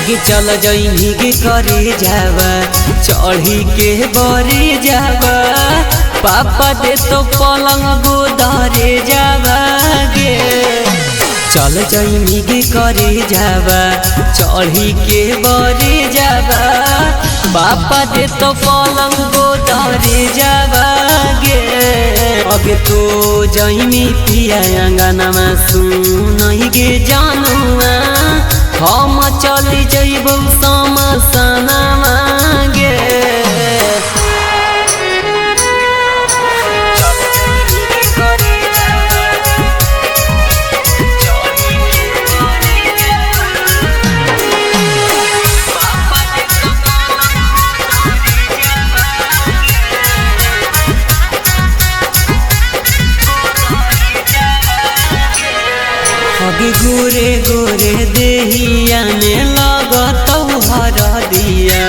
आगे चल जइनी गे करे जावा चढ़ी के बरे जावा पापा दे तो पलंग गोदरे जावा गे चल जइनी गे करे जावा चढ़ी के बरे जावा पापा दे तो पलंग गोदरे जावा गे अगे तो जइनी पिया अंगनमा सुनहि गे जानुआ हम चली जइबौ समसनमा गे अगे गोरे गोरे देहिया में लगतौ हरदिया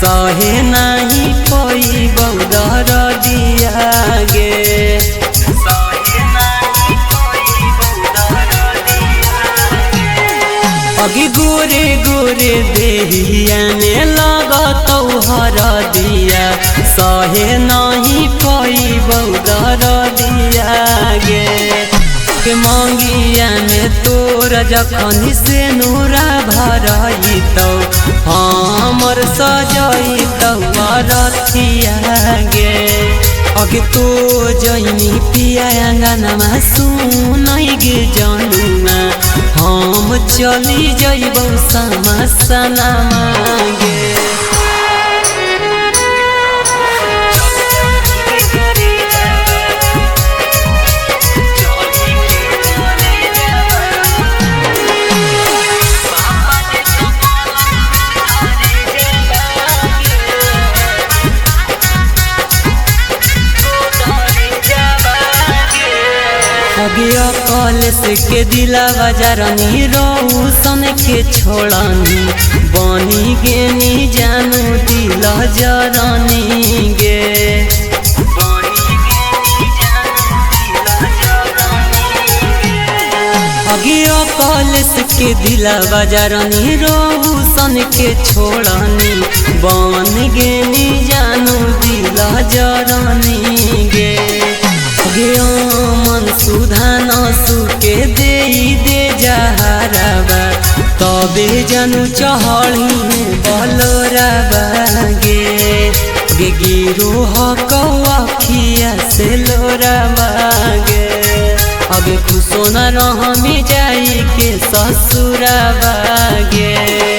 सहे नाही पैबौ दरदिया गे अगे गोरे गोरे देहिया में लगतौ हरदिया सहे नाही पैबौ दरदिया गे के मंगिया में तोर जखनी से नूरा भरइतौ हमर सजइतौ रथिया गे अगे तो जइनी पिया अंगनमा सुनहि गे जानुआ हम चली जइबौ समसनमा गे अगे कॉलेज के दिला बजारनी रोशन के छोड़नी बनी गे नी जानू दिल जरनी गे अगे कॉलेज के दिला बजारनी रोशन के छोड़नी बन गे नी जानू दिल जरनी गे मन सुधान सुके दे जहराबा तबे जानू चढ़ी बलोराबा गे गे गिरो हकिया से लोराबा गे अगे खुशो न रहमी जाई के ससुराबा गे।